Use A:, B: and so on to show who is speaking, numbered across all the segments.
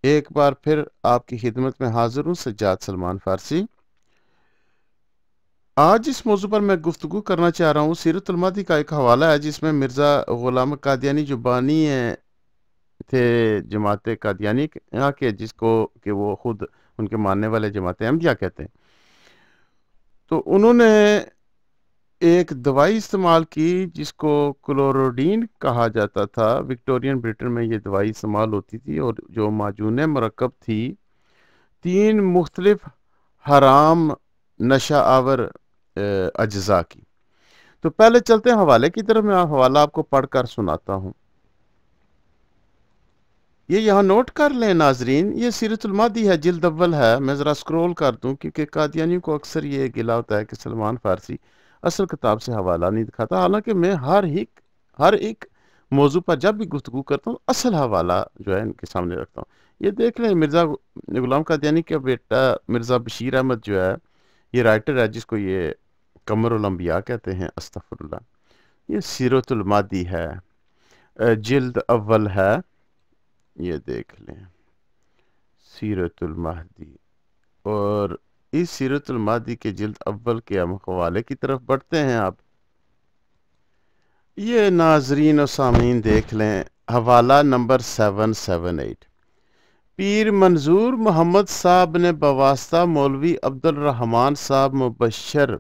A: एक बार फिर आपकी खिदमत में हाजिर हूँ, सज्जाद सलमान फारसी। आज इस मौजू पर मैं गुफ्तगू करना चाह रहा हूँ। सीरत उल महदी का एक हवाला है जिसमें मिर्ज़ा ग़ुलाम कादियानी जो बानी थे जमात कादियानी यहाँ के, जिसको कि वो खुद उनके मानने वाले जमात अहमदिया कहते हैं। तो उन्होंने एक दवाई इस्तेमाल की जिसको क्लोरोडीन कहा जाता था। विक्टोरियन ब्रिटेन में ये दवाई इस्तेमाल होती थी और जो माजून मरकब थी, 3 मुख्तलिफ हराम नशा आवर अज्जा की। तो पहले चलते हैं हवाले की तरफ। मैं हवाला आपको पढ़कर सुनाता हूँ। ये यहाँ नोट कर लें नाजरीन, ये सीरतुल महदी है, जिल्द अव्वल है। मैं ज़रा स्क्रॉल कर दूँ क्योंकि कादियानियों को अक्सर ये गिला होता है कि सलमान फारसी असल किताब से हवाला नहीं दिखाता। हालांकि मैं हर एक मौजू पर जब भी गुफ्तगू करता हूँ असल हवाला जो है इनके सामने रखता हूँ। ये देख लें, मिर्ज़ा ग़ुलाम कादियानी का बेटा मिर्ज़ा बशीर अहमद जो है, ये राइटर है जिसको ये कमरुल अंबिया कहते हैं, अस्तगफिरुल्लाह। ये सीरतुल महदी है, जिल्द अव्वल है। ये देख लें सीरतुल महदी। और इस सीरतुल महदी के जिल्द अव्वल के हम हवाले की तरफ बढ़ते हैं। आप ये नाजरीन और सामीन देख लें, हवाला नंबर 778। पीर मंजूर मोहम्मद साहब ने बवास्ता मौलवी अब्दुल रहमान साहब मुबशर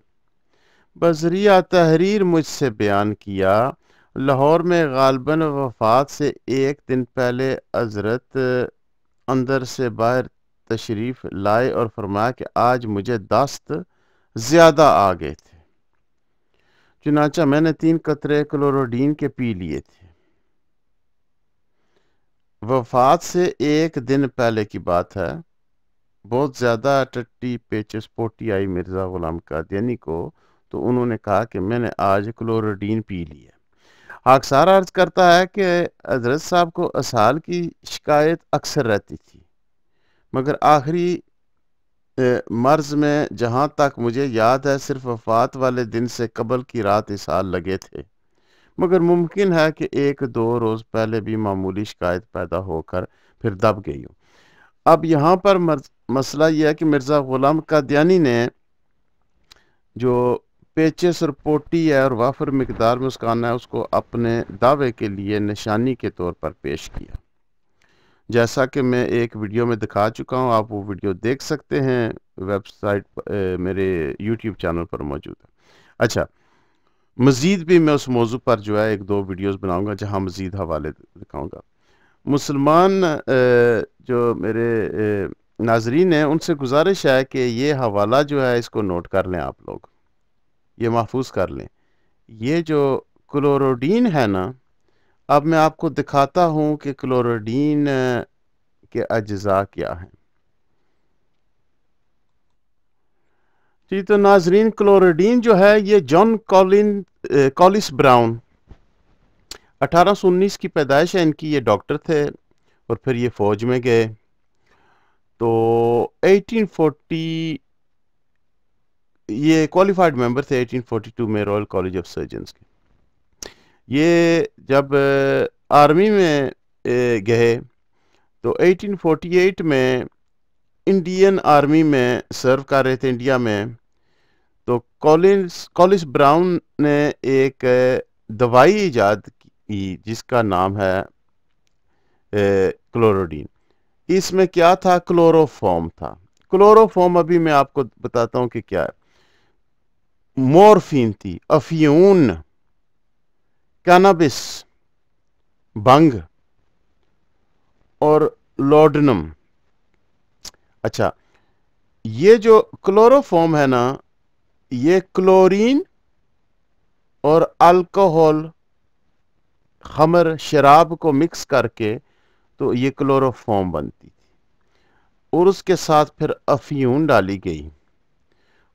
A: बजरिया तहरीर मुझसे बयान किया, लाहौर में गालबन वफात से एक दिन पहले हजरत अंदर से बाहर तशरीफ़ लाए और फरमाया कि आज मुझे दस्त ज़्यादा आ गए थे, चुनाचा मैंने 3 कतरे क्लोरोडीन के पी लिए थे। वफात से एक दिन पहले की बात है। बहुत ज़्यादा टट्टी पेचिस पोटी आई मिर्ज़ा ग़ुलाम कादियानी को, तो उन्होंने कहा कि मैंने आज क्लोरोडीन पी लिया। खाकसार अर्ज करता है कि हजरत साहब को असहाल की शिकायत अक्सर रहती थी, मगर आखिरी मर्ज में जहाँ तक मुझे याद है सिर्फ वफात वाले दिन से कबल की रात इसहाल लगे थे, मगर मुमकिन है कि 1-2 रोज़ पहले भी मामूली शिकायत पैदा होकर फिर दब गई हो। अब यहाँ पर मसला यह है कि मिर्ज़ा ग़ुलाम कादियानी ने जो पेचेस और पोटी है और वाफर मिकदार में उसका आना है, उसको अपने दावे के लिए निशानी के तौर पर पेश किया। जैसा कि मैं एक वीडियो में दिखा चुका हूँ, आप वो वीडियो देख सकते हैं, वेबसाइट मेरे यूट्यूब चैनल पर मौजूद है। अच्छा, मज़ीद भी मैं उस मौजू पर जो है 1-2 वीडियोस बनाऊंगा जहाँ मज़ीद हवाले दिखाऊंगा। मुसलमान जो मेरे नाजरीन हैं, उनसे गुजारिश है कि ये हवाला जो है इसको नोट कर लें, आप लोग ये महफूज कर लें। ये जो क्लोरोडीन है ना, अब मैं आपको दिखाता हूँ कि क्लोरोडीन के अज्जा क्या हैं। जी, तो नाजरीन क्लोरोडीन जो है ये जॉन कॉलिस ब्राउन 1819 की पैदाइश है इनकी। ये डॉक्टर थे और फिर ये फौज में गए। तो 1840 ये क्वालिफाइड मेंबर थे 1842 में रॉयल कॉलेज ऑफ सर्जन्स के। ये जब आर्मी में गए तो 1848 में इंडियन आर्मी में सर्व कर रहे थे इंडिया में। तो कॉलिस ब्राउन ने एक दवाई इजाद की जिसका नाम है क्लोरोडीन। इसमें क्या था? क्लोरोफॉर्म था। क्लोरोफॉर्म अभी मैं आपको बताता हूं कि क्या है। मॉर्फिन थी, अफ्यून, कैनाबिस, भंग और लॉर्डनम। अच्छा, ये जो क्लोरोफॉर्म है ना, ये क्लोरीन और अल्कोहल, खमर, शराब को मिक्स करके तो ये क्लोरोफॉर्म बनती थी। और उसके साथ फिर अफ्यून डाली गई।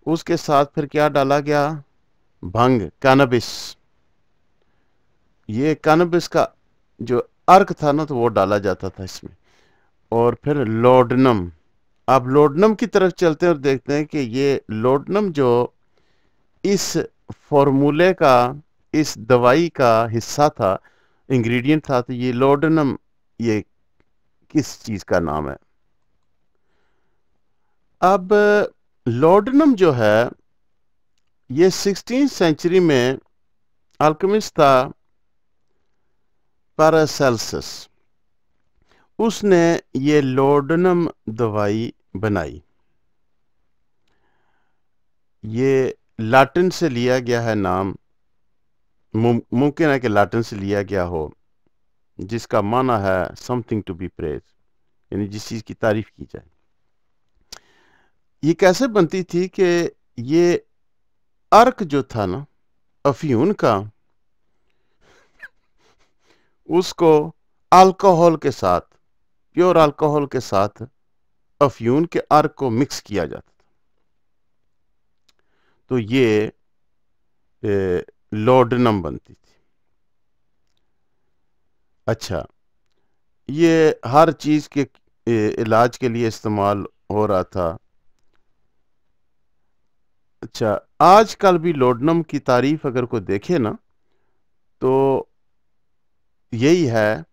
A: उसके साथ फिर क्या डाला गया? भंग, कैनबिस। ये कैनबिस का जो अर्क था ना, तो वो डाला जाता था इसमें। और फिर लॉर्डनम। अब लॉर्डनम की तरफ चलते हैं और देखते हैं कि ये लॉर्डनम जो इस फॉर्मूले का, इस दवाई का हिस्सा था, इंग्रेडिएंट था। तो ये लॉर्डनम ये किस चीज़ का नाम है। अब लॉर्डनम जो है ये 16th सेंचुरी में अल्केमिस्ट था पैरासेल्सस, उसने ये लॉर्डनम दवाई बनाई। ये लैटिन से लिया गया है नाम, मुमकिन है कि लैटिन से लिया गया हो, जिसका माना है समथिंग टू बी प्रेज, यानी जिस चीज़ की तारीफ की जाए। ये कैसे बनती थी कि ये अर्क जो था ना अफ्यून का, उसको अल्कोहल के साथ, प्योर अल्कोहल के साथ अफ्यून के अर्क को मिक्स किया जाता था। तो ये लॉर्डनम बनती थी। अच्छा, ये हर चीज़ के इलाज के लिए इस्तेमाल हो रहा था। अच्छा, आजकल भी लॉर्डनम की तारीफ अगर कोई देखे ना, तो यही है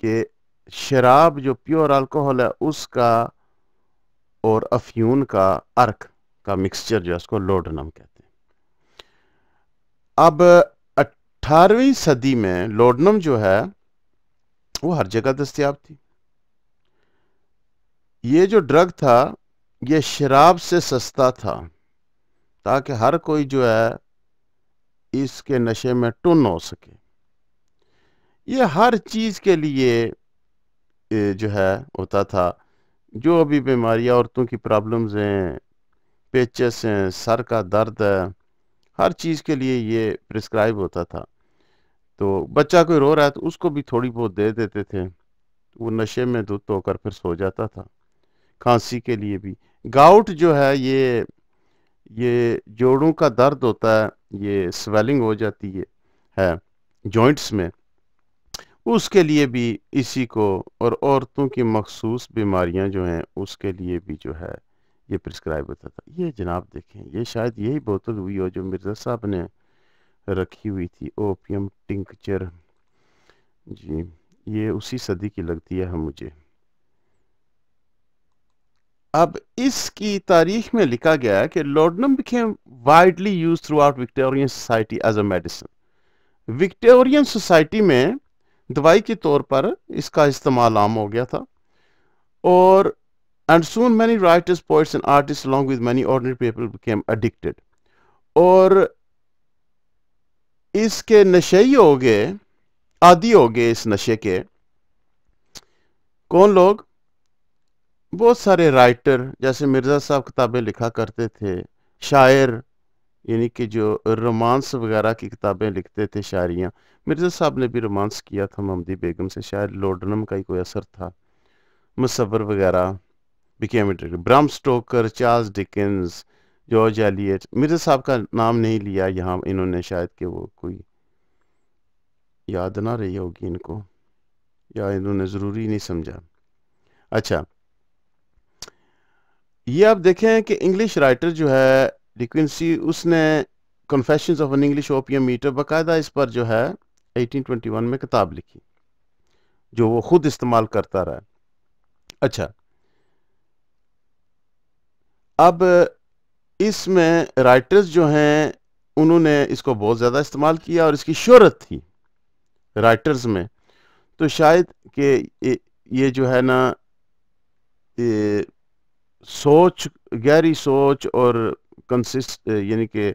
A: कि शराब जो प्योर अल्कोहल है उसका और अफ्यून का अर्क का मिक्सचर जो है उसको लॉर्डनम कहते हैं। अब 18वीं सदी में लॉर्डनम जो है वो हर जगह दस्तयाब थी। ये जो ड्रग था ये शराब से सस्ता था, ताकि हर कोई जो है इसके नशे में टुन हो सके। ये हर चीज़ के लिए जो है होता था। जो भी बीमारियां, औरतों की प्रॉब्लम्स हैं, पेचेस हैं, सर का दर्द है, हर चीज़ के लिए ये प्रिस्क्राइब होता था। तो बच्चा कोई रो रहा है तो उसको भी थोड़ी बहुत दे देते थे, तो वो नशे में धुत होकर फिर सो जाता था। खांसी के लिए भी, गाउट जो है ये जोड़ों का दर्द होता है, ये स्वेलिंग हो जाती है जॉइंट्स में, उसके लिए भी इसी को, और औरतों की मखसूस बीमारियां जो हैं उसके लिए भी जो है ये प्रिस्क्राइब होता था। ये जनाब देखें, ये शायद यही बोतल हुई हो जो मिर्ज़ा साहब ने रखी हुई थी, ओपियम टिंकचर जी, ये उसी सदी की लगती है मुझे। अब इसकी तारीख में लिखा गया है कि laudanum became widely used throughout Victorian society as a medicine. Victorian society में दवाई के तौर पर इसका इस्तेमाल आम हो गया था। और and soon many writers, poets and artists along with many ordinary people became addicted। और इसके नशेई हो गए, आदी हो गए इस नशे के। कौन लोग? बहुत सारे राइटर, जैसे मिर्ज़ा साहब किताबें लिखा करते थे, शायर, यानी कि जो रोमांस वगैरह की किताबें लिखते थे, शायरियाँ। मिर्ज़ा साहब ने भी रोमांस किया था ममदी बेगम से, शायद लॉर्डनम का ही कोई असर था। मुसव्वर वगैरह became interested. Bram Stoker, Charles Dickens, George Eliot. Mirza साहब का नाम नहीं लिया यहाँ इन्होंने, शायद कि वो कोई याद ना रही होगी इनको, या इन्होंने ज़रूरी नहीं समझा। अच्छा, ये आप देखें कि इंग्लिश राइटर जो है डिक्विंसी, उसने confessions of an English opium eater, बाकायदा इस पर जो है 1821 में किताब लिखी, जो वो खुद इस्तेमाल करता रहा। अच्छा, अब इसमें राइटर्स जो हैं उन्होंने इसको बहुत ज़्यादा इस्तेमाल किया और इसकी शोहरत थी राइटर्स में। तो शायद कि ये जो है ना, ये सोच, गहरी सोच और कंसिस्ट, यानी कि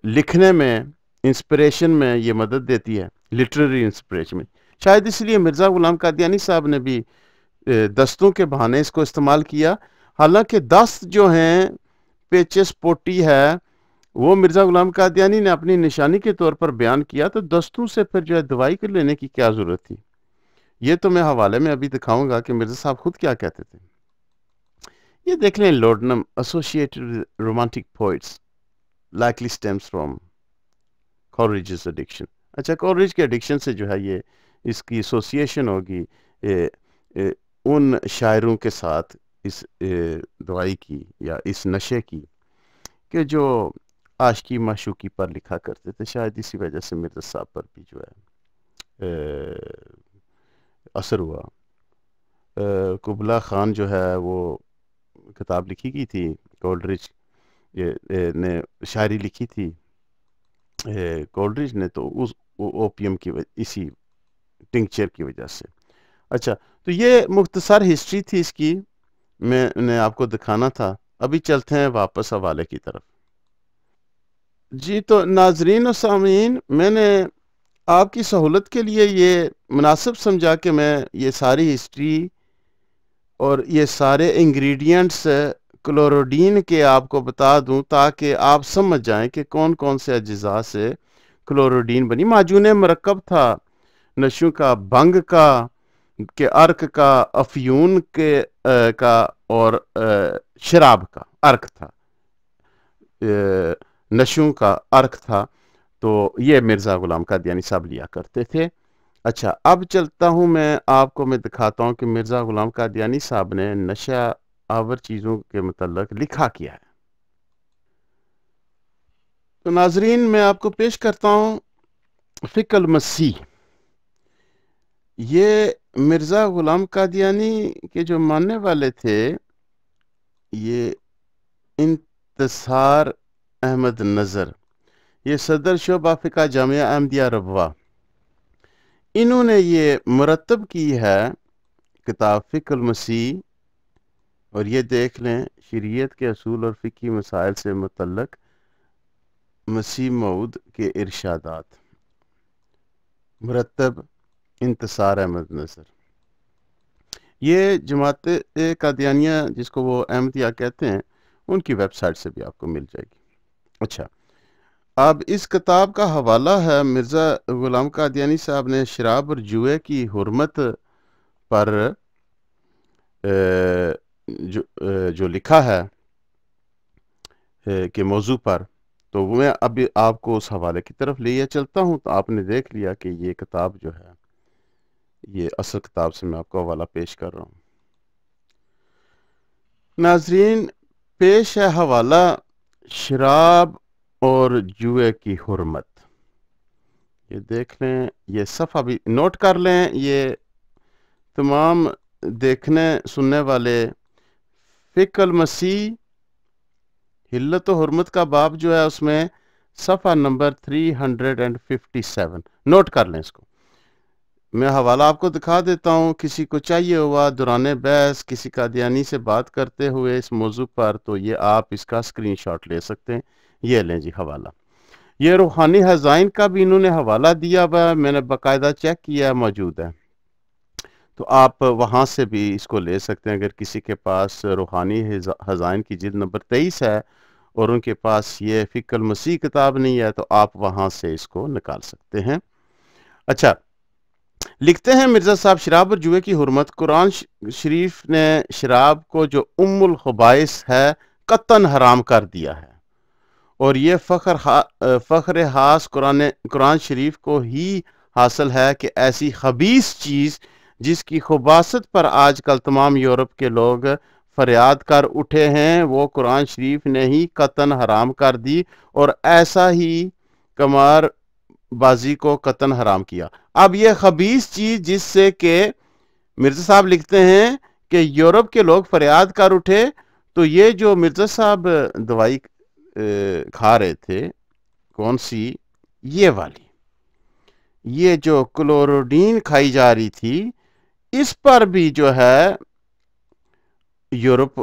A: लिखने में, इंस्पिरेशन में ये मदद देती है, लिटरेरी इंस्पिरेशन में। शायद इसलिए मिर्ज़ा ग़ुलाम कादियानी साहब ने भी दस्तों के बहाने इसको इस्तेमाल किया। हालांकि दस्त जो हैं, पेचेस पोटी है, वो मिर्ज़ा ग़ुलाम कादियानी ने अपनी निशानी के तौर पर बयान किया, तो दस्तों से फिर जो है दवाई कर लेने की क्या ज़रूरत थी। ये तो मैं हवाले में अभी दिखाऊंगा कि मिर्ज़ा साहब खुद क्या कहते थे। ये देख लें, laudanum associated with romantic poets likely stems from Coleridge addiction. अच्छा, कॉलरिज के एडिक्शन से जो है ये इसकी एसोसिएशन होगी उन शायरों के साथ, इस दवाई की या इस नशे की, कि जो आशिकी माशूकी पर लिखा करते थे। शायद इसी वजह से मिर्ज़ा साहब पर भी जो है असर हुआ। कुबला खान जो है वो किताब लिखी की थी, कोल्ड्रिच ने शायरी लिखी थी कोल्ड्रिच ने, तो उस ओपियम की इसी टिंक्चर की वजह से। अच्छा, तो ये मुख्तसर हिस्ट्री थी इसकी, मैंने आपको दिखाना था। अभी चलते हैं वापस हवाले की तरफ। जी, तो नाजरीन और सामीन, मैंने आपकी सहूलत के लिए ये मुनासिब समझा कि मैं ये सारी हिस्ट्री और ये सारे इंग्रेडिएंट्स क्लोरोडीन के आपको बता दूं, ताकि आप समझ जाएं कि कौन कौन से अज्जा से क्लोरोडीन बनी। माजून मरकब था नशों का, भंग का, के अर्क का, अफ्यून के का, और शराब का अर्क था, नशों का अर्क था। तो ये मिर्ज़ा ग़ुलाम कादियानी साहब लिया करते थे। अच्छा, अब चलता हूँ मैं दिखाता हूँ कि मिर्ज़ा ग़ुलाम कादियानी साहब ने नशा आवर चीज़ों के मतलब लिखा किया है। तो नाजरीन, मैं आपको पेश करता हूँ फ़िक़्ल मसीह। ये मिर्ज़ा ग़ुलाम कादियानी के जो मानने वाले थे, ये इंतसार अहमद नज़र, ये सदर शोबा फ़िक़्ह जामिया अहमदिया रबवा, इन्होंने ये मुरतब की है किताब फ़िक़्ल मसीह। और ये देख लें, शरीयत के असूल और फ़िक़ही मसाइल से मुतल्लक़ मसीह मऊद के इरशादात, मुरतब इंतसार अहमद नज़र। ये जमात कादियानिया जिसको वो अहमदिया कहते हैं, उनकी वेबसाइट से भी आपको मिल जाएगी। अच्छा, अब इस किताब का हवाला है, मिर्ज़ा ग़ुलाम कादियानी साहब ने शराब और जुए की हुर्मत पर जो लिखा है के मौजू पर। तो मैं अभी आपको उस हवाले की तरफ ले चलता हूँ। तो आपने देख लिया कि ये किताब जो है, ये असल किताब से मैं आपको हवाला पेश कर रहा हूँ। नाजरीन, पेश है हवाला शराब और जुए की हुर्मत। ये देख लें, ये सफ़ा भी नोट कर लें। ये तमाम देखने सुनने वाले फ़िक़्ल मसीह हिल्लत और हुर्मत का बाब जो है, उसमें सफ़ा नंबर 357, नोट कर लें इसको। मैं हवाला आपको दिखा देता हूँ, किसी को चाहिए हुआ दौरान बहस किसी कादियानी से बात करते हुए इस मौजू पर, तो ये आप इसका स्क्रीनशॉट ले सकते हैं। ये लें जी हवाला। ये रूहानी हज़ाइन का भी इन्होंने हवाला दिया हुआ, मैंने बाकायदा चेक किया, मौजूद है। तो आप वहाँ से भी इसको ले सकते हैं। अगर किसी के पास रूहानी हज़ाइन की जिल्द नंबर 23 है और उनके पास ये फ़िक़्ल मसीह किताब नहीं है, तो आप वहाँ से इसको निकाल सकते हैं। अच्छा, लिखते हैं मिर्ज़ा साहब, शराब और जुए की हुर्मत। कुरान शरीफ ने शराब को जो उम्मुल ख़बाइस है कतन हराम कर दिया है, और ये फ़ख्र हास कुरान शरीफ को ही हासिल है कि ऐसी खबीस चीज़ जिसकी खुबासत पर आजकल तमाम यूरोप के लोग फरियाद कर उठे हैं, वो कुरान शरीफ ने ही कतन हराम कर दी, और ऐसा ही कमार बाजी को कतन हराम किया। अब ये खबीस चीज़ जिससे कि मिर्ज़ा साहब लिखते हैं कि यूरोप के लोग फरियाद कर उठे, तो ये जो मिर्ज़ा साहब दवाई खा रहे थे, कौन सी, ये वाली, ये जो क्लोरोडीन खाई जा रही थी, इस पर भी जो है यूरोप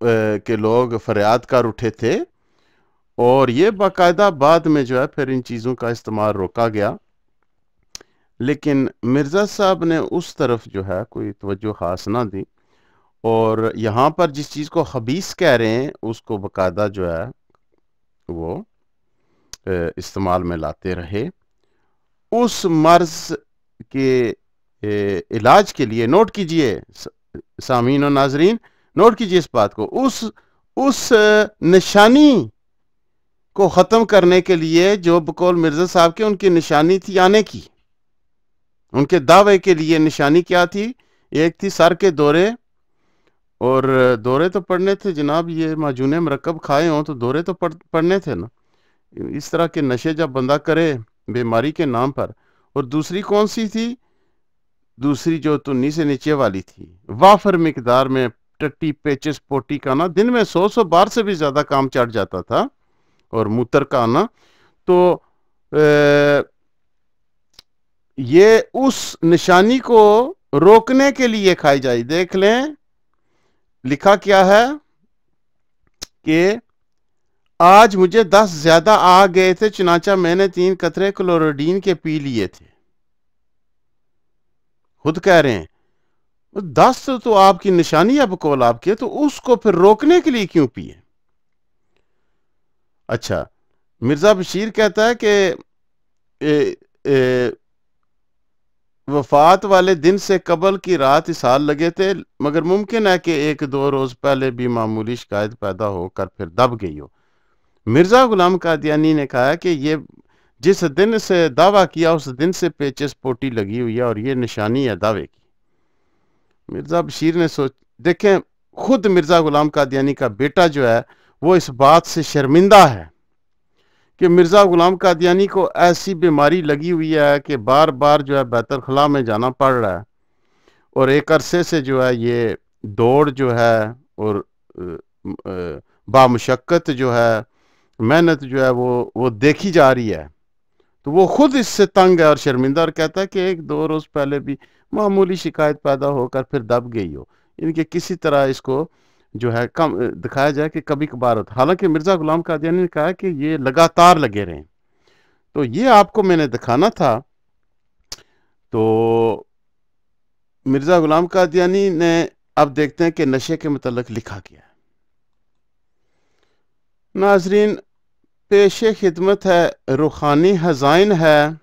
A: के लोग फरियाद कर उठे थे, और ये बाकायदा बाद में जो है फिर इन चीज़ों का इस्तेमाल रोका गया। लेकिन मिर्ज़ा साहब ने उस तरफ जो है कोई तवज्जो ख़ास ना दी, और यहाँ पर जिस चीज़ को खबीस कह रहे हैं उसको बाकायदा जो है वो इस्तेमाल में लाते रहे। उस मर्ज़ के इलाज के लिए, नोट कीजिए सामीन और नाजरीन, नोट कीजिए इस बात को, उस निशानी को ख़त्म करने के लिए जो बकौल मिर्ज़ा साहब के उनकी निशानी थी आने की, उनके दावे के लिए निशानी क्या थी? एक थी सर के दौरे, और दौरे तो पड़ने थे जनाब, ये माजून मरकब खाए हों तो दौरे तो पड़ने थे ना, इस तरह के नशे जब बंदा करे बीमारी के नाम पर। और दूसरी कौन सी थी? दूसरी जो तुन्नी से नीचे वाली थी, वाफर मिकदार में टट्टी पेचिस पोटी का ना दिन में 100 बार से भी ज्यादा काम चढ़ जाता था, और मूत्र का ना, तो ये उस निशानी को रोकने के लिए खाई जाए। देख लें लिखा क्या है कि आज मुझे 10 ज्यादा आ गए थे, चुनाचा मैंने 3 कतरे क्लोरोडीन के पी लिए थे। खुद कह रहे हैं 10 तो आपकी निशानी अब कोल आपकी है, तो उसको फिर रोकने के लिए क्यों पिए। अच्छा, मिर्जा बशीर कहता है कि वफात वाले दिन से कबल की रात इसाल लगे थे, मगर मुमकिन है कि 1-2 रोज पहले भी मामूली शिकायत पैदा होकर फिर दब गई हो। मिर्जा गुलाम कादियानी ने कहा कि ये जिस दिन से दावा किया उस दिन से पेचिस पोटी लगी हुई है, और ये निशानी है दावे की। मिर्जा बशीर ने देखें, खुद मिर्जा गुलाम कादियानी का बेटा जो है वो इस बात से शर्मिंदा है कि मिर्जा गुलाम कादियानी को ऐसी बीमारी लगी हुई है कि बार बार जो है बैतुल खला में जाना पड़ रहा है, और एक अरसे से जो है ये दौड़ जो है और बामुशक्कत जो है मेहनत जो है वो देखी जा रही है। तो वो खुद इससे तंग है और शर्मिंदा, और कहता है कि 1-2 रोज पहले भी मामूली शिकायत पैदा होकर फिर दब गई हो, इनके किसी तरह इसको जो है कम दिखाया जाए कि कभी कभार होता। हालांकि मिर्जा गुलाम कादियानी ने कहा कि ये लगातार लगे रहें। तो ये आपको मैंने दिखाना था। तो मिर्जा गुलाम कादियानी ने, अब देखते हैं कि नशे के मुतल्लिक लिखा गया है। नाजरीन, पेशे खिदमत है, रूहानी हज़ाइन है,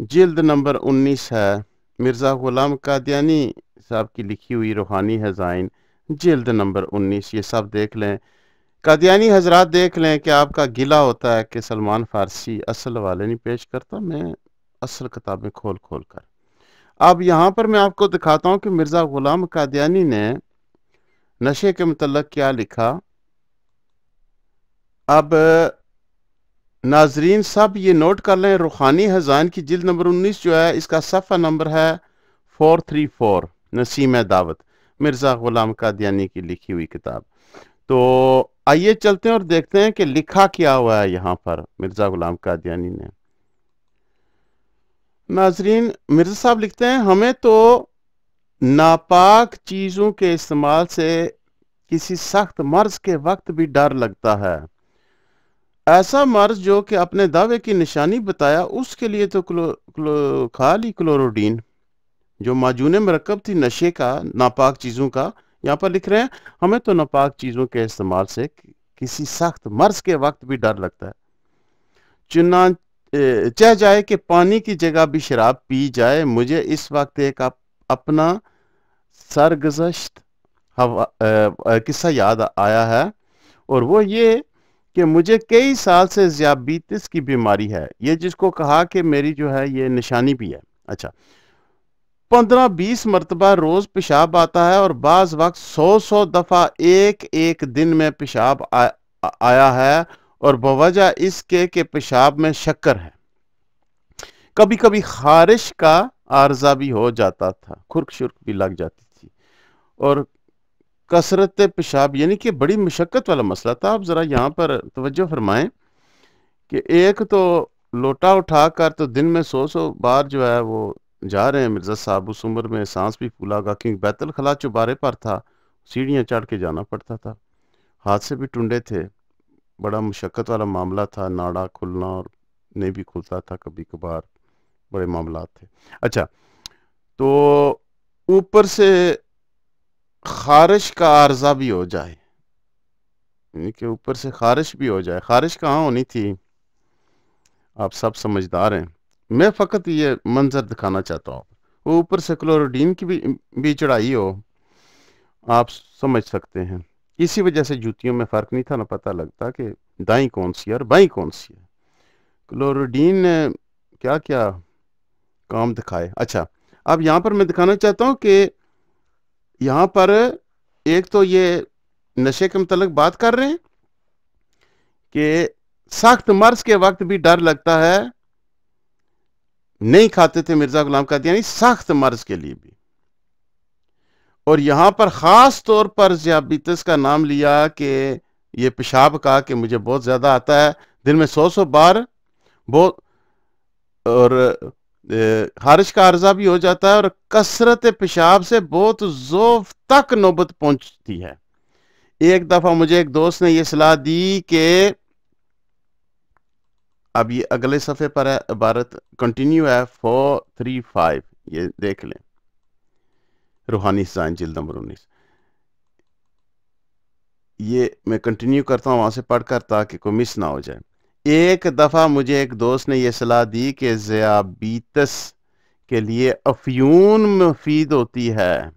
A: जिल्द नंबर 19 है। मिर्जा गुलाम कादियानी साहब की लिखी हुई रूहानी हज़ाइन, जिल्द नंबर 19। ये सब देख लें। कादियानी हजरात देख लें कि आपका गिला होता है कि सलमान फारसी असल वाले नहीं पेश करता, मैं असल किताबें खोल खोल कर। अब यहाँ पर मैं आपको दिखाता हूँ कि मिर्जा गुलाम कादियानी ने नशे के मुतल्लिक क्या लिखा। अब नाजरीन सब ये नोट कर लें, रूहानी हज़ाइन की जिल्द नंबर 19 जो है, इसका सफ़ा नंबर है 434, नसीम दावत, मिर्जा गुलाम कादियानी की लिखी हुई किताब। तो आइए चलते हैं और देखते हैं कि लिखा क्या हुआ है यहाँ पर मिर्जा गुलाम कादियानी ने। नाजरीन, मिर्जा साहब लिखते हैं, हमें तो नापाक चीजों के इस्तेमाल से किसी सख्त मर्ज के वक्त भी डर लगता है। ऐसा मर्ज जो कि अपने दावे की निशानी बताया, उसके लिए तो खाली क्लोरोडीन जो माजून मरकब थी नशे का, नापाक चीजों का, यहाँ पर लिख रहे हैं हमें तो नापाक चीजों के इस्तेमाल से किसी सख्त मर्ज के वक्त भी डर लगता है। चाह जाए कि पानी की जगह भी शराब पी जाए। मुझे इस वक्त एक अपना सरगुज़श्त किस्सा याद आया है, और वो ये कि मुझे कई साल से ज़ियाबीतिस की बीमारी है, ये जिसको कहा कि मेरी जो है ये निशानी भी है। अच्छा, 15-20 मरतबा रोज पेशाब आता है, और बाज वक्त 100 दफा एक दिन में पेशाब आया है, और बवजह इसके कि पेशाब में शक्कर है। कभी कभी खारिश का आर्जा भी हो जाता था, खुरक शुर्क भी लग जाती थी, और कसरत पेशाब, यानी कि बड़ी मुशक्कत वाला मसला था। आप जरा यहाँ पर तवज्जो फरमाएं कि एक तो लोटा उठाकर तो दिन में 100 बार जो है वो जा रहे हैं मिर्जा साहब। उस उम्र में सांस भी फूला होगा, क्योंकि बैतुल खला चौबारे पर था, सीढ़ियाँ चढ़ के जाना पड़ता था, हाथ से भी टुंडे थे, बड़ा मुशक्कत वाला मामला था, नाड़ा खुलना और नहीं भी खुलता था कभी कभार, बड़े मामला थे। अच्छा, तो ऊपर से खारिश का आर्जा भी हो जाए, यानी कि ऊपर से खारिश भी हो जाए। खारिश कहाँ होनी थी, आप सब समझदार हैं, मैं फ़कत ये मंजर दिखाना चाहता हूँ। वो ऊपर से क्लोरोडीन की भी चढ़ाई हो, आप समझ सकते हैं। इसी वजह से जूतियों में फ़र्क नहीं था ना पता लगता कि दाई कौन सी है और बाई कौन सी है। क्लोरोडीन ने क्या क्या काम दिखाए। अच्छा, अब यहाँ पर मैं दिखाना चाहता हूँ कि यहाँ पर एक तो ये नशे के मुतल्लिक बात कर रहे हैं कि सख्त मर्ज के वक्त भी डर लगता है, नहीं खाते थे मिर्जा गुलाम कादियानी सख्त मर्ज के लिए भी। और यहां पर खास तौर पर ज़ियाबितस का नाम लिया कि ये पेशाब का कि मुझे बहुत ज्यादा आता है, दिन में 100 बार बहुत, और खारिश का अर्जा भी हो जाता है और कसरत पेशाब से बहुत ज़ोफ तक नौबत पहुंचती है। एक दफा मुझे एक दोस्त ने यह सलाह दी कि अब ये अगले सफ़े पर है, इबारत कंटिन्यू है 435, ये देख लें, रूहानी साइन जिल्द नंबर 19। ये मैं कंटिन्यू करता हूँ वहां से पढ़कर ताकि कोई मिस ना हो जाए। एक दफ़ा मुझे एक दोस्त ने यह सलाह दी कि ज़ियाबितस के लिए अफ्यून मुफीद होती है,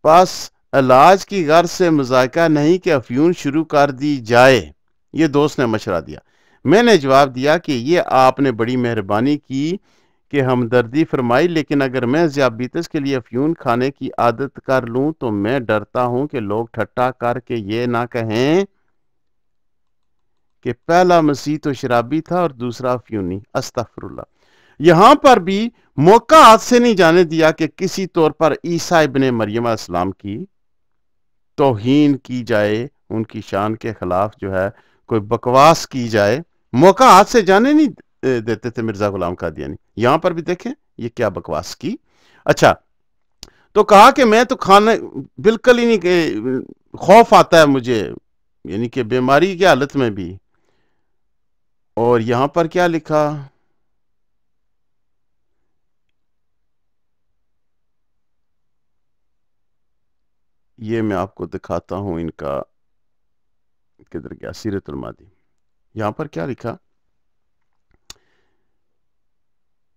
A: बस इलाज की गर्ज से मुज़ायका नहीं कि अफ्यून शुरू कर दी जाए। ये दोस्त ने मशवरा दिया। मैंने जवाब दिया कि ये आपने बड़ी मेहरबानी की कि हमदर्दी फरमाई, लेकिन अगर मैं ज़ियाबितस के लिए अफ्यून खाने की आदत कर लूं तो मैं डरता हूं कि लोग ठट्टा करके ये ना कहें कि पहला मसीह तो शराबी था और दूसरा अफ्यूनी। अस्तगफिरुल्लाह। यहां पर भी मौका हाथ से नहीं जाने दिया कि किसी तौर पर ईसा इब्ने मरियम अलैहिस्सलाम की तौहीन की जाए, उनकी शान के खिलाफ जो है कोई बकवास की जाए। मौका हाथ से जाने नहीं देते थे मिर्जा गुलाम कादियानी। यहां पर भी देखें ये क्या बकवास की। अच्छा, तो कहा कि मैं तो खाने बिल्कुल ही नहीं, खौफ आता है मुझे, यानी कि बीमारी की हालत में भी। और यहां पर क्या लिखा, ये मैं आपको दिखाता हूं, इनका किधर गया सीरतुल मादी। यहां पर क्या लिखा,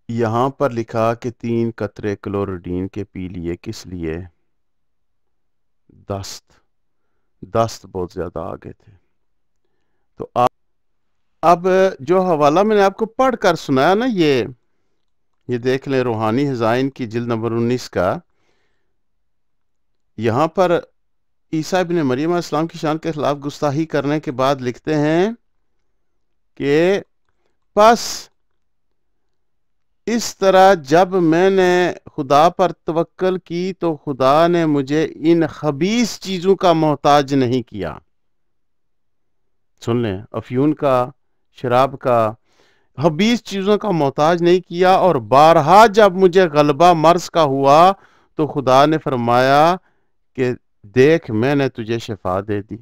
A: यहां पर लिखा कि 3 कतरे क्लोरोडीन के पी लिए, किस लिए, दस्त, दस्त बहुत ज्यादा आ गए थे। तो अब जो हवाला मैंने आपको पढ़कर सुनाया ना, ये देख लें, रूहानी हज़ाइन की जिल्द नंबर 19 का। यहां पर ईसा इब्ने मरियम अलैहिस्सलाम की शान के खिलाफ गुस्ताखी करने के बाद लिखते हैं कि बस इस तरह जब मैंने खुदा पर तवक्कल की तो खुदा ने मुझे इन खबीस चीजों का मोहताज नहीं किया। सुन लें, अफ्यून का, शराब का, खबीस चीजों का मोहताज नहीं किया। और बारहा जब मुझे गलबा मर्ज का हुआ तो खुदा ने फरमाया कि देख मैंने तुझे शिफा दे दी,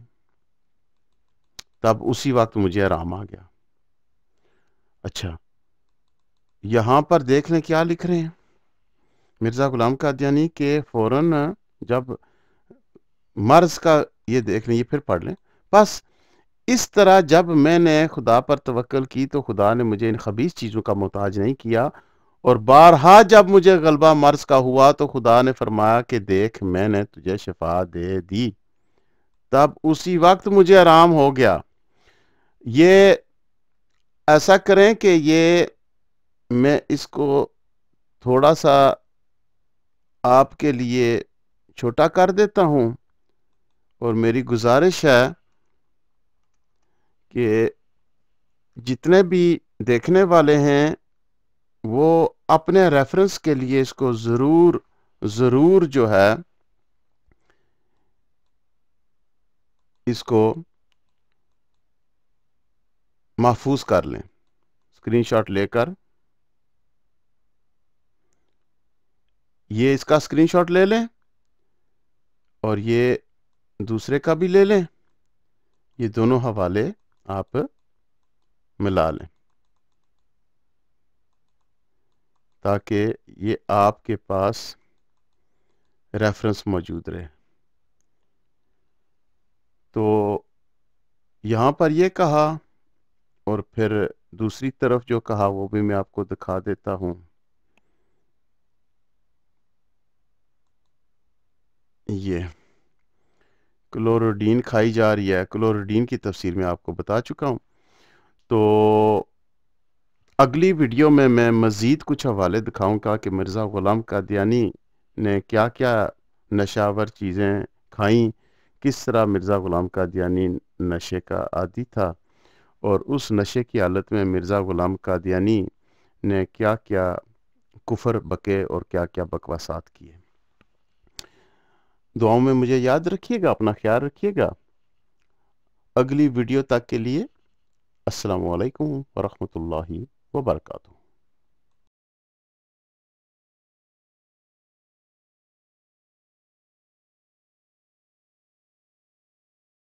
A: तब उसी वक्त मुझे आराम आ गया। अच्छा, यहां पर देख लें क्या लिख रहे हैं मिर्जा गुलाम कादियानी के फौरन जब मर्ज का, ये देख लें, ये फिर पढ़ लें। बस इस तरह जब मैंने खुदा पर तवक्कल की तो खुदा ने मुझे इन खबीस चीज़ों का मोहताज नहीं किया। और बारहा जब मुझे गलबा मर्ज का हुआ तो खुदा ने फरमाया कि देख मैंने तुझे शिफा दे दी, तब उसी वक्त मुझे आराम हो गया। ये ऐसा करें कि ये मैं इसको थोड़ा सा आपके लिए छोटा कर देता हूं, और मेरी गुजारिश है कि जितने भी देखने वाले हैं वो अपने रेफरेंस के लिए इसको ज़रूर ज़रूर जो है इसको महफूज कर लें, स्क्रीनशॉट लेकर ये इसका स्क्रीनशॉट ले लें और ये दूसरे का भी ले लें। ये दोनों हवाले आप मिला लें ताकि ये आपके पास रेफरेंस मौजूद रहे। तो यहाँ पर ये कहा और फिर दूसरी तरफ जो कहा वो भी मैं आपको दिखा देता हूँ। ये क्लोरोडीन खाई जा रही है, क्लोरोडीन की तफसीर मैं आपको बता चुका हूँ। तो अगली वीडियो में मैं मज़ीद कुछ हवाले दिखाऊंगा कि मिर्ज़ा ग़ुलाम कादियानी ने क्या क्या नशावर चीज़ें खाईं, किस तरह मिर्ज़ा ग़ुलाम कादियानी नशे का आदी था, और उस नशे की हालत में मिर्ज़ा ग़ुलाम कादियानी ने क्या क्या कुफर बके और क्या क्या बकवासात किए। दुआओं में मुझे याद रखिएगा, अपना ख्याल रखिएगा। अगली वीडियो तक के लिए अस्सलामु अलैकुम वरहमतुल्लाहि वबरकातुहू।